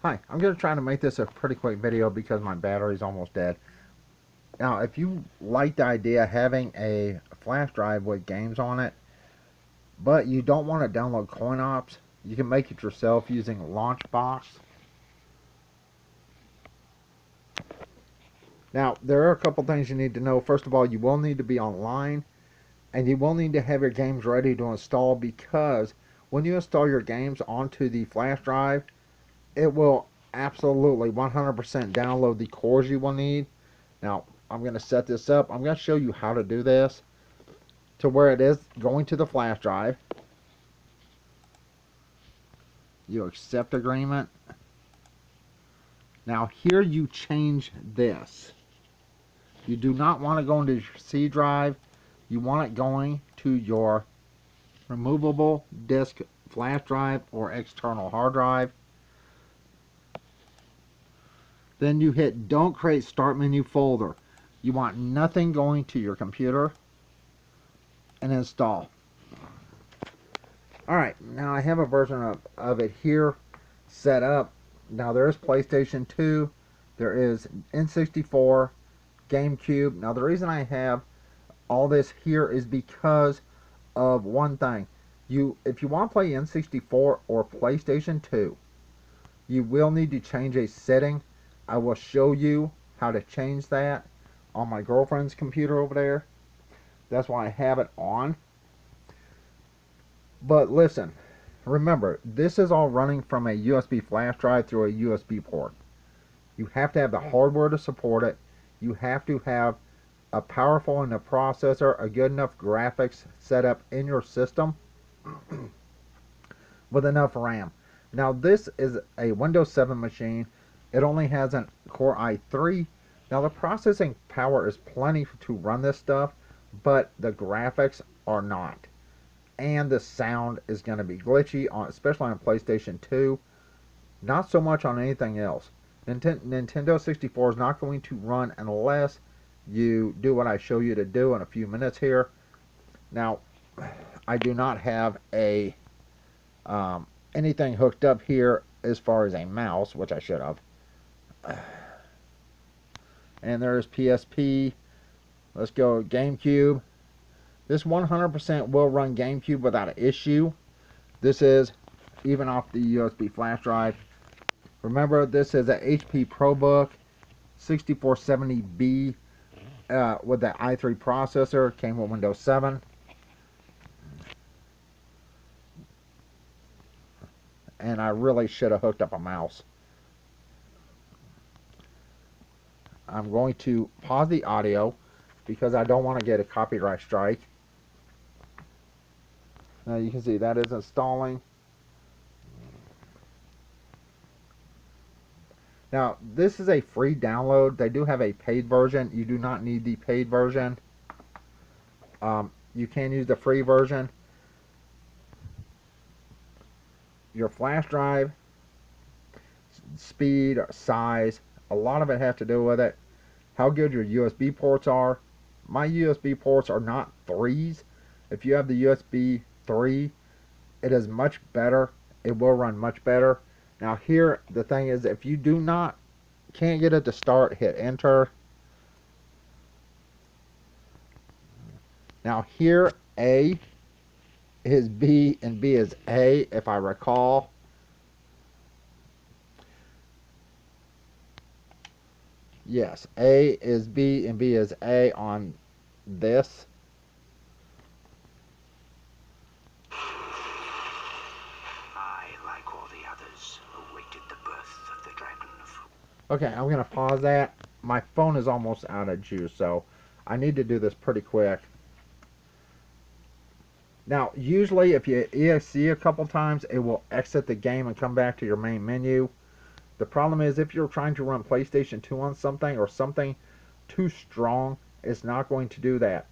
Hi, I'm going to try to make this a pretty quick video because my battery's almost dead. Now, if you like the idea of having a flash drive with games on it, but you don't want to download CoinOps, you can make it yourself using LaunchBox. Now, there are a couple things you need to know. First of all, you will need to be online, and you will need to have your games ready to install, because when you install your games onto the flash drive, it will absolutely 100% download the cores you will need. Now, I'm going to set this up. I'm going to show you how to do this to where it is going to the flash drive. You accept agreement. Now, here you change this. You do not want to go into your C drive. You want it going to your removable disk flash drive or external hard drive. Then you hit Don't Create Start Menu Folder. You want nothing going to your computer, and install. Alright, now I have a version of it here set up. Now there is PlayStation 2, there is N64, Gamecube. Now the reason I have all this here is because of one thing. If you want to play N64 or PlayStation 2, you will need to change a setting. I will show you how to change that on my girlfriend's computer over there. That's why I have it on. But listen, remember, this is all running from a USB flash drive through a USB port. You have to have the hardware to support it. You have to have a powerful enough processor, a good enough graphics set up in your system with enough RAM. Now this is a Windows 7 machine. It only has a Core i3. Now the processing power is plenty to run this stuff, but the graphics are not. And the sound is going to be glitchy, especially on PlayStation 2. Not so much on anything else. Nintendo 64 is not going to run unless you do what I show you to do in a few minutes here. Now, I do not have a anything hooked up here as far as a mouse, which I should have. And there's PSP. Let's go GameCube. This 100% will run GameCube without an issue. This is even off the USB flash drive. Remember, this is a HP ProBook 6470B with the i3 processor. Came with Windows 7. And I really should have hooked up a mouse. I'm going to pause the audio because I don't want to get a copyright strike. Now you can see that is installing. Now this is a free download. They do have a paid version. You do not need the paid version. You can use the free version. Your flash drive speed, size, a lot of it has to do with it. How good your USB ports are. My USB ports are not 3s. If you have the USB 3, it is much better. It will run much better. Now here, the thing is, if you can't get it to start, hit enter. Now here, A is B and B is A, if I recall. Yes, A is B and B is A on this. I, like all the others, awaited the birth of the dragon. Okay, I'm going to pause that. My phone is almost out of juice, so I need to do this pretty quick. Now, usually if you EXE a couple times, it will exit the game and come back to your main menu. The problem is, if you're trying to run PlayStation 2 on something or something too strong, it's not going to do that.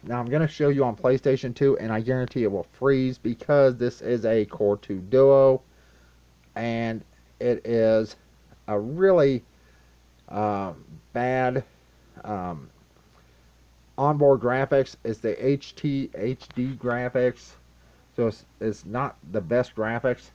Now I'm going to show you on PlayStation 2, and I guarantee it will freeze because this is a Core 2 Duo, and it is a really bad onboard graphics. It's the HD graphics, so it's not the best graphics.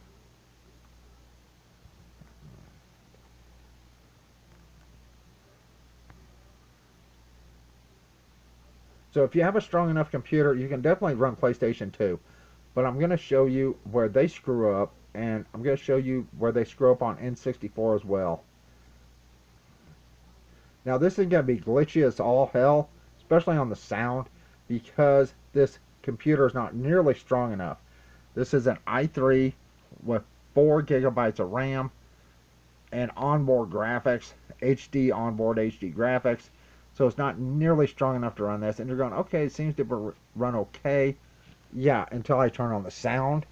So if you have a strong enough computer, you can definitely run PlayStation 2. But I'm going to show you where they screw up, and I'm going to show you where they screw up on N64 as well. Now this is going to be glitchy as all hell, especially on the sound, because this computer is not nearly strong enough. This is an i3 with 4 gigabytes of RAM and onboard graphics, HD onboard HD graphics. So it's not nearly strong enough to run this. And you're going, okay, it seems to run okay. Yeah, until I turn on the sound.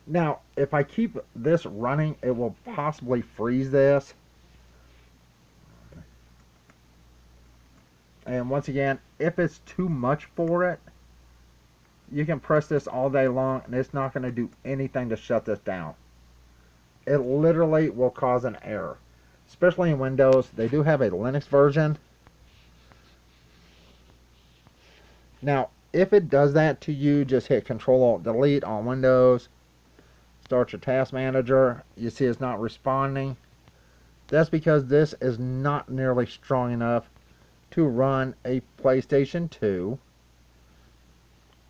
Now, if I keep this running, it will possibly freeze this. And once again, if it's too much for it, you can press this all day long and it's not going to do anything to shut this down. It literally will cause an error. Especially in Windows. They do have a Linux version. Now, if it does that to you, just hit Control-Alt-Delete on Windows. Start your task manager. You see it's not responding. That's because this is not nearly strong enough to run a PlayStation 2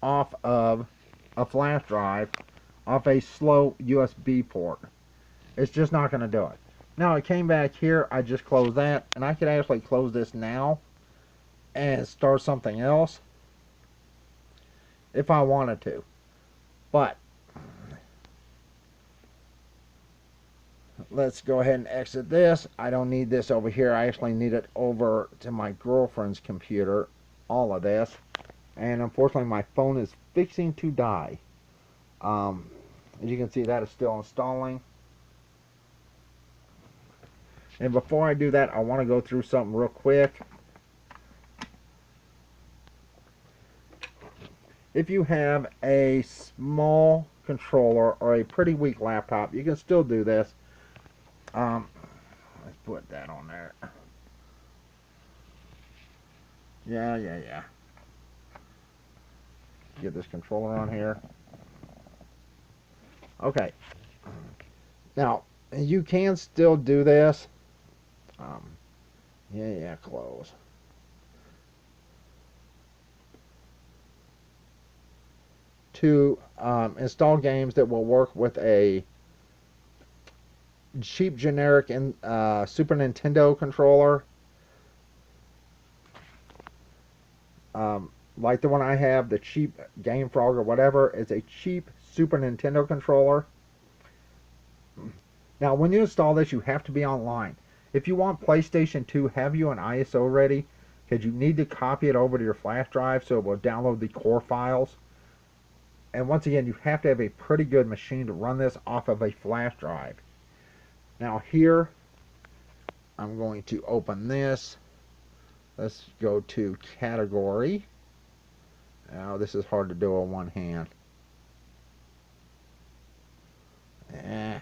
off of a flash drive off a slow USB port. It's just not going to do it. Now I came back here, I just closed that, and I could actually close this now and start something else if I wanted to. But let's go ahead and exit this. I don't need this over here. I actually need it over to my girlfriend's computer, all of this. And unfortunately my phone is fixing to die. As you can see, that is still installing. And before I do that, I want to go through something real quick. If you have a small controller or a pretty weak laptop, you can still do this. Let's put that on there. Yeah. Get this controller on here. Okay. Now, you can still do this. Close. To install games that will work with a cheap generic Super Nintendo controller, like the one I have, the cheap Game Frog or whatever, is a cheap Super Nintendo controller. Now when you install this, you have to be online. If you want PlayStation 2, have you an ISO ready, because you need to copy it over to your flash drive so it will download the core files. And once again, you have to have a pretty good machine to run this off of a flash drive. Now here, I'm going to open this. Let's go to category. Now this is hard to do on one hand. Damn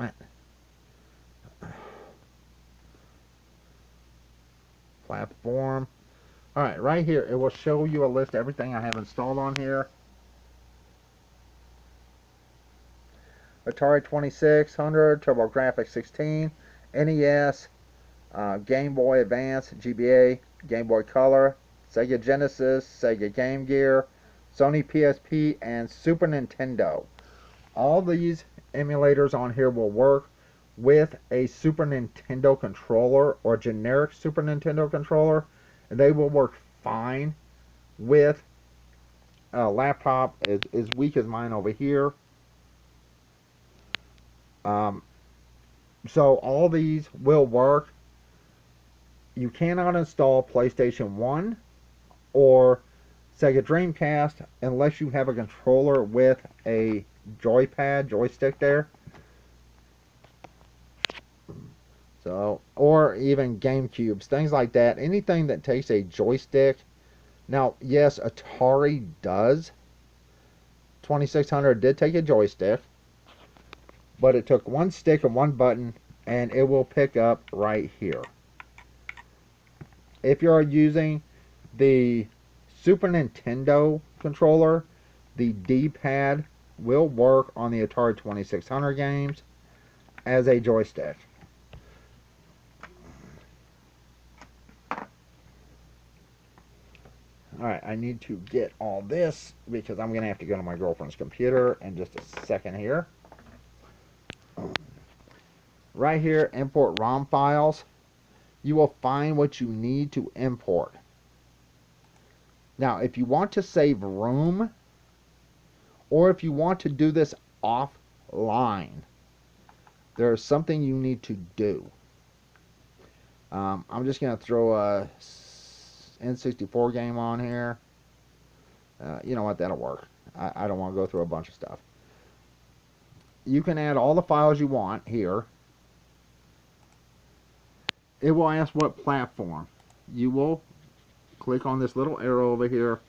it. Platform. Alright, right here, it will show you a list of everything I have installed on here. Atari 2600, TurboGrafx 16, NES, Game Boy Advance, GBA, Game Boy Color, Sega Genesis, Sega Game Gear, Sony PSP, and Super Nintendo. All these emulators on here will work with a Super Nintendo controller or generic Super Nintendo controller, and they will work fine with a laptop as weak as mine over here. So all these will work. You cannot install PlayStation 1 or Sega Dreamcast unless you have a controller with a joystick there. So, or even Gamecubes, things like that. Anything that takes a joystick. Now, yes, Atari does. 2600 did take a joystick, but it took one stick and one button, and it will pick up right here. If you're using the Super Nintendo controller, the D-pad will work on the Atari 2600 games as a joystick. Alright, I need to get all this because I'm going to have to go to my girlfriend's computer in just a second here. Right here, import ROM files. You will find what you need to import. Now, if you want to save room, or if you want to do this offline, there's something you need to do. I'm just going to throw a N64 game on here. You know what, that'll work. I don't want to go through a bunch of stuff. You can add all the files you want here. It will ask what platform. You will click on this little arrow over here.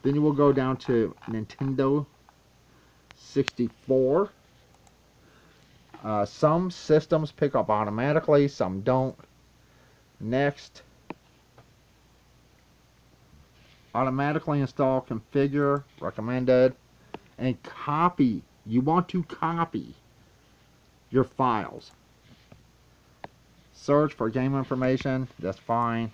Then you will go down to Nintendo 64. Some systems pick up automatically, some don't. Next. Automatically install, configure, recommended, and copy. You want to copy your files. Search for game information, that's fine.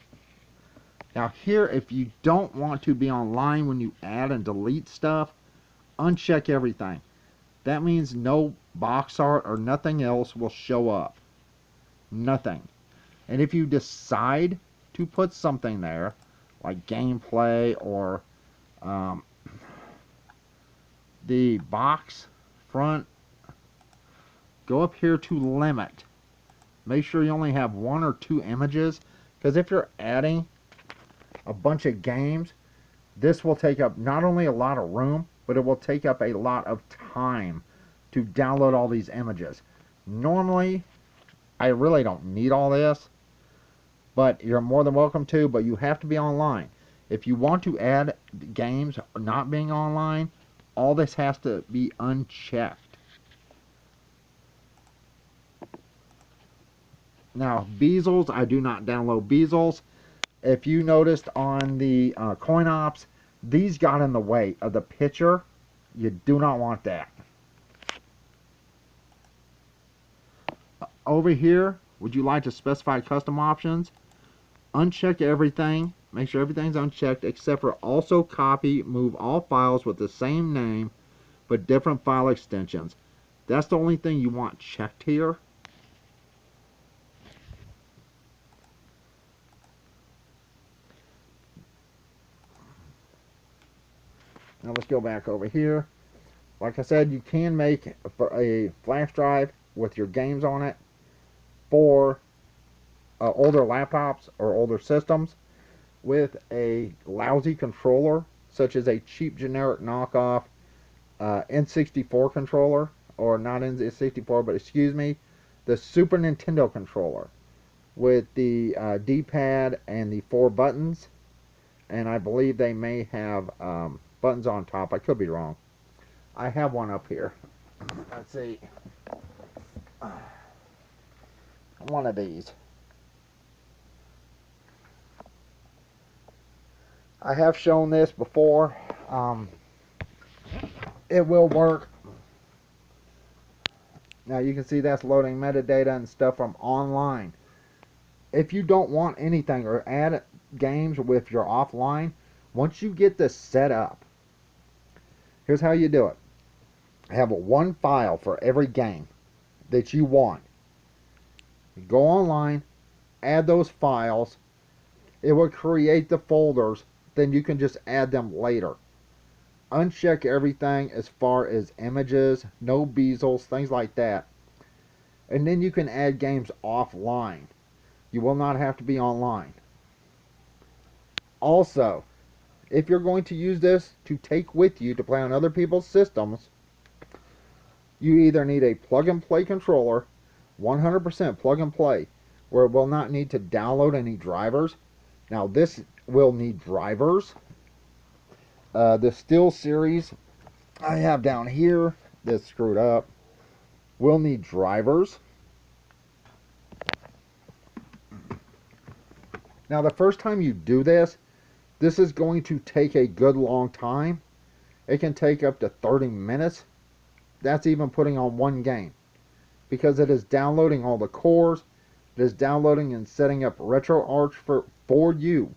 Now here, if you don't want to be online when you add and delete stuff, uncheck everything. That means no box art or nothing else will show up. Nothing. And if you decide to put something there, like gameplay or the box front, go up here to limit. Make sure you only have 1 or 2 images, because if you're adding a bunch of games, this will take up not only a lot of room, but it will take up a lot of time to download all these images. Normally, I really don't need all this, but you're more than welcome to, but you have to be online. If you want to add games not being online, all this has to be unchecked. Now, Bezels, I do not download Bezels. If you noticed on the CoinOps, these got in the way of the picture. You do not want that. Over here, would you like to specify custom options? Uncheck everything. Make sure everything's unchecked except for also copy, move all files with the same name but different file extensions. That's the only thing you want checked here. Now let's go back over here. Like I said, you can make a flash drive with your games on it for older laptops or older systems with a lousy controller, such as a cheap generic knockoff N64 controller, or not N64, but excuse me, the Super Nintendo controller with the D-pad and the 4 buttons, and I believe they may have buttons on top. I could be wrong. I have one up here. Let's see. One of these. I have shown this before. It will work. Now you can see that's loading metadata and stuff from online. If you don't want anything or add games with your offline, once you get this set up, here's how you do it. Have one file for every game that you want. You go online, add those files. It will create the folders. Then you can just add them later. Uncheck everything as far as images, no bezels, things like that. And then you can add games offline. You will not have to be online. Also, if you're going to use this to take with you to play on other people's systems, you either need a plug-and-play controller, 100% plug-and-play, where it will not need to download any drivers. Now this will need drivers. The Steel series I have down here that's screwed up will need drivers. Now the first time you do this, this is going to take a good long time. It can take up to 30 minutes. That's even putting on one game, because it is downloading all the cores. It is downloading and setting up RetroArch for you.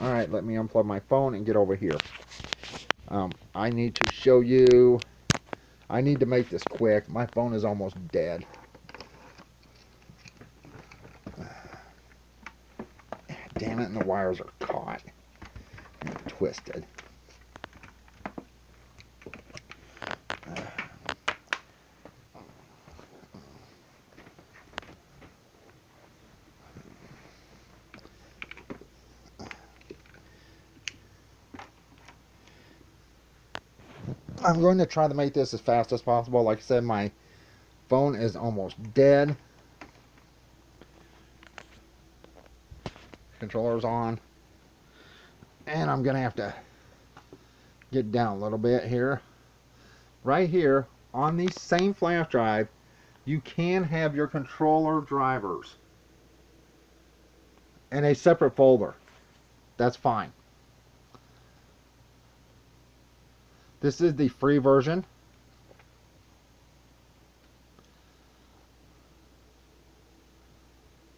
Alright, let me unplug my phone and get over here. I need to show you. I need to make this quick. My phone is almost dead. Damn it, and the wires are caught and twisted. I'm going to try to make this as fast as possible. Like I said, my phone is almost dead. Controller's on. And I'm going to have to get down a little bit here. Right here, on the same flash drive, you can have your controller drivers in a separate folder. That's fine. This is the free version.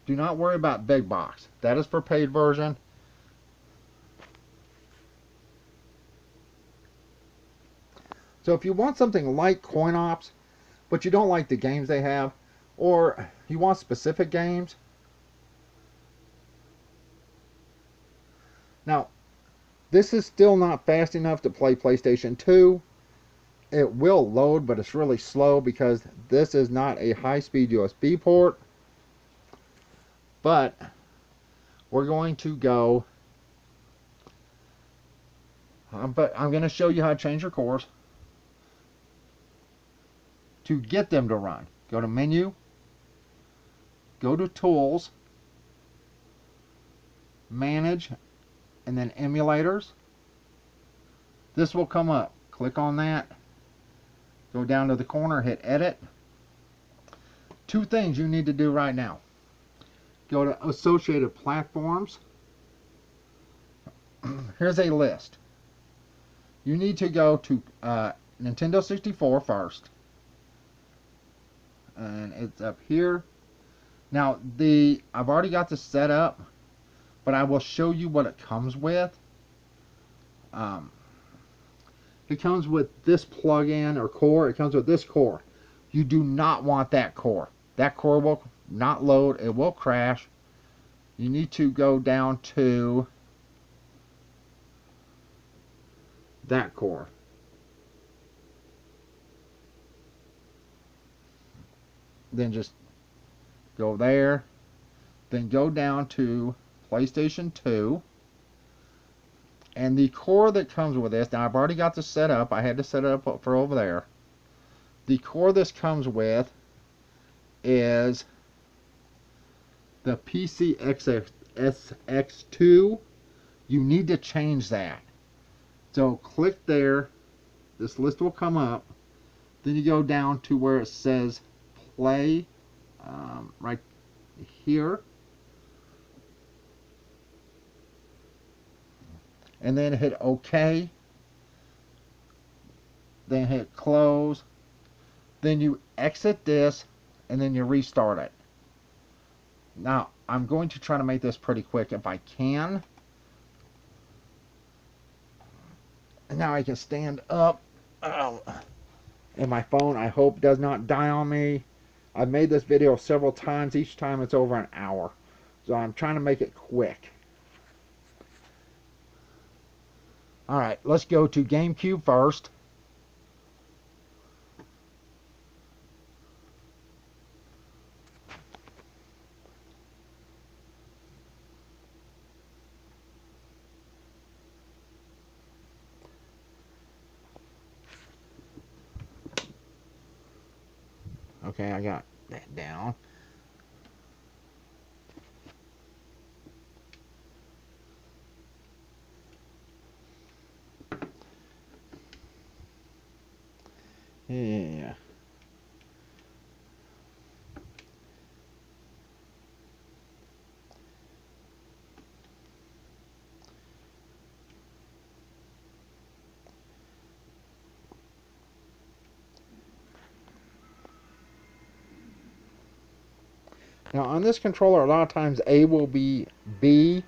Do not worry about Big Box. That is for paid version. So if you want something like CoinOps, but you don't like the games they have, or you want specific games. Now, this is still not fast enough to play PlayStation 2. It will load, but it's really slow because this is not a high-speed USB port. But we're going to go, but I'm going to show you how to change your cores to get them to run. Go to Menu, go to Tools, Manage, and then Emulators. This will come up. Click on that. Go down to the corner, hit Edit. Two things you need to do right now. Go to Associated Platforms. Here's a list. You need to go to Nintendo 64 first. And it's up here. Now, I've already got this set up, but I will show you what it comes with. It comes with this plug-in or core. It comes with this core. You do not want that core. That core will not load. It will crash. You need to go down to that core. Then just go there. Then go down to PlayStation 2. And the core that comes with this, now I've already got this set up. I had to set it up for over there. The core this comes with is the PCSX2. You need to change that. So click there. This list will come up. Then you go down to where it says play, right here. And then hit OK. Then hit close. Then you exit this and then you restart it. Now, I'm going to try to make this pretty quick if I can. And now I can stand up. And my phone, I hope, does not die on me. I've made this video several times. Each time it's over an hour. So I'm trying to make it quick. Alright, let's go to Gamecube first. Okay, I got that down. Yeah. Now on this controller, a lot of times A will be B,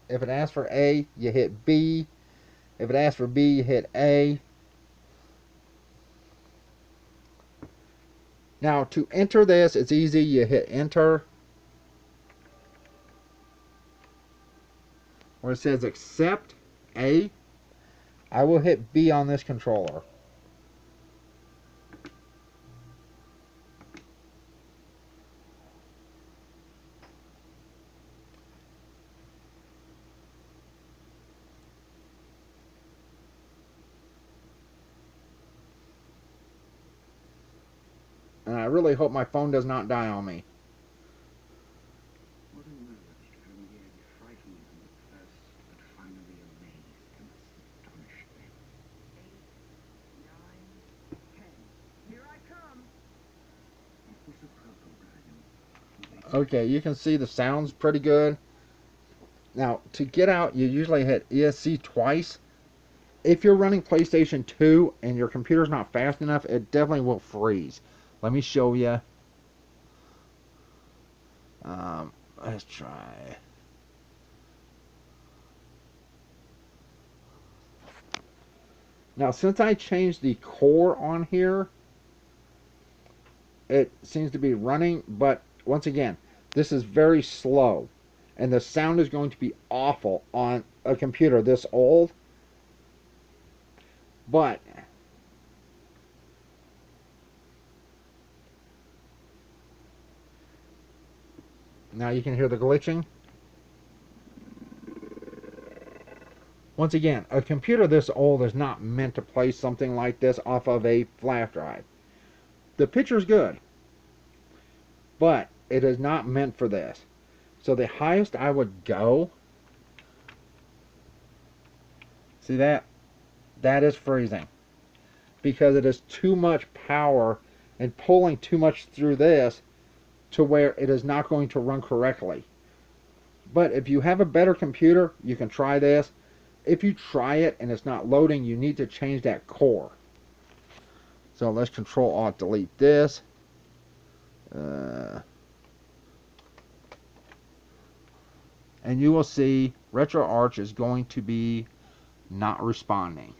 If it asks for A, you hit B. If it asks for B, you hit A. Now, to enter this, it's easy. You hit enter, where it says accept A. I will hit B on this controller. And I really hope my phone does not die on me. What emerged from the egg frightened them at first, but finally amazed and astonished them. 8, 9, 10. Here I come! It was a purple dragon. Okay, you can see the sound's pretty good. Now, to get out, you usually hit ESC twice. If you're running PlayStation 2 and your computer's not fast enough, it definitely will freeze. Let me show you. Let's try. Now, since I changed the core on here, it seems to be running, but once again, this is very slow, and the sound is going to be awful on a computer this old. But now you can hear the glitching. Once again, a computer this old is not meant to play something like this off of a flash drive. The picture's good, but it is not meant for this. So the highest I would go, see that? That is freezing, because it is too much power and pulling too much through this to where it is not going to run correctly. But if you have a better computer, you can try this. If you try it and it's not loading, you need to change that core. So let's Control-Alt-Delete this. And you will see RetroArch is going to be not responding.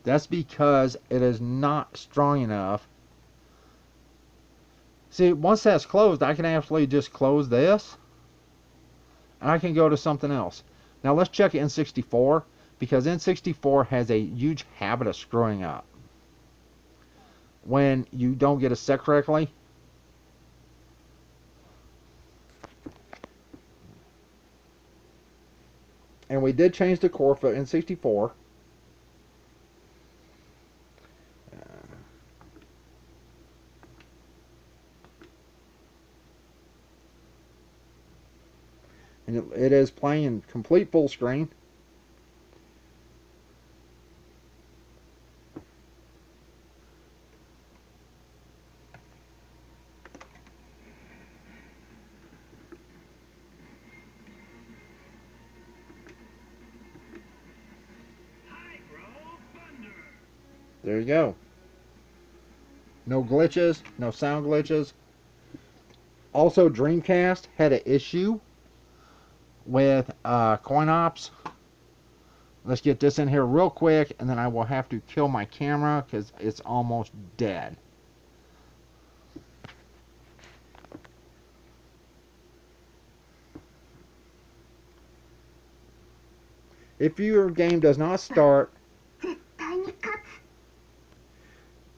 That's because it is not strong enough. See, once that's closed, I can actually just close this, and I can go to something else. Now let's check N64, because N64 has a huge habit of screwing up when you don't get it set correctly. And we did change the core for N64. And it is playing in complete full screen. There you go. No glitches, no sound glitches. Also, Dreamcast had an issue with CoinOps. Let's get this in here real quick, and then I will have to kill my camera because it's almost dead. If your game does not start,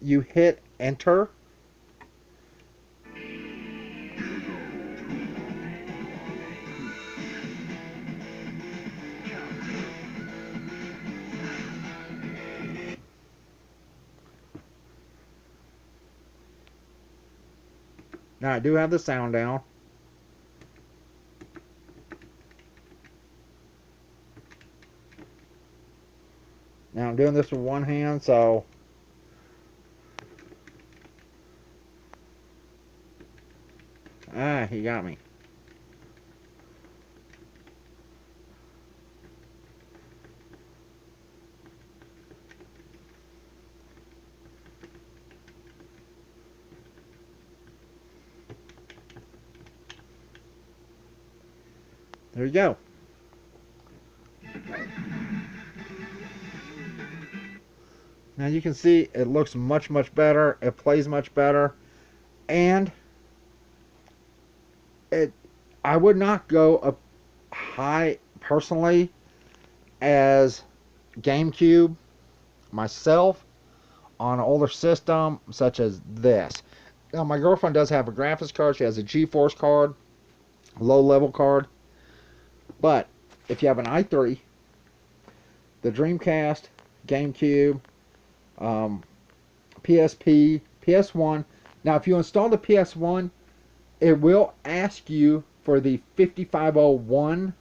you hit enter. Now I do have the sound down. Now I'm doing this with one hand, so he got me. There you go. Now you can see it looks much, much better. It plays much better. And I would not go up high personally as Gamecube myself on an older system such as this. Now my girlfriend does have a graphics card. She has a GeForce card, low level card. But if you have an i3, the Dreamcast, Gamecube, PSP, PS1. Now if you install the PS1, it will ask you for the 5501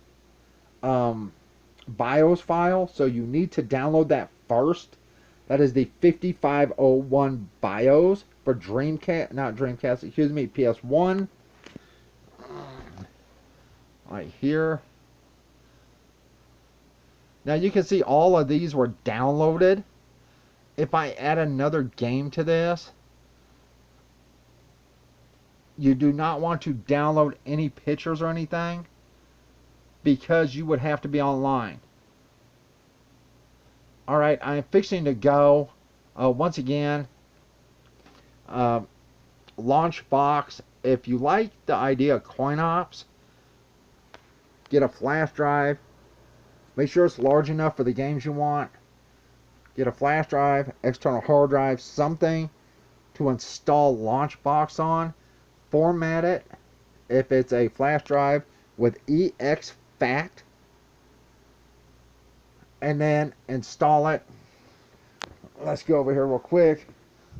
BIOS file, so you need to download that first. That is the 5501 BIOS for Dreamcast, not Dreamcast, excuse me, PS1. Right here. Now you can see all of these were downloaded. If I add another game to this, you do not want to download any pictures or anything because you would have to be online. Alright, I'm fixing to go. Once again, LaunchBox. If you like the idea of CoinOps, get a flash drive. Make sure it's large enough for the games you want. Get a flash drive, external hard drive, something to install LaunchBox on. Format it, if it's a flash drive, with exFAT, and then install it. Let's go over here real quick.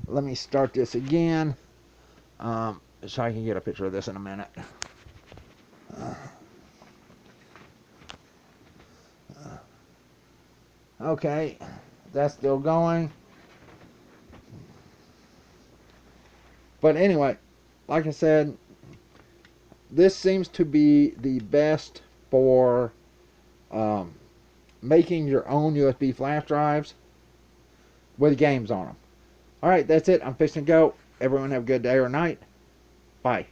Let me start this again, so I can get a picture of this in a minute. Okay, that's still going. But anyway, like I said, this seems to be the best for making your own USB flash drives with games on them. Alright, that's it. I'm fixing to go. Everyone have a good day or night. Bye.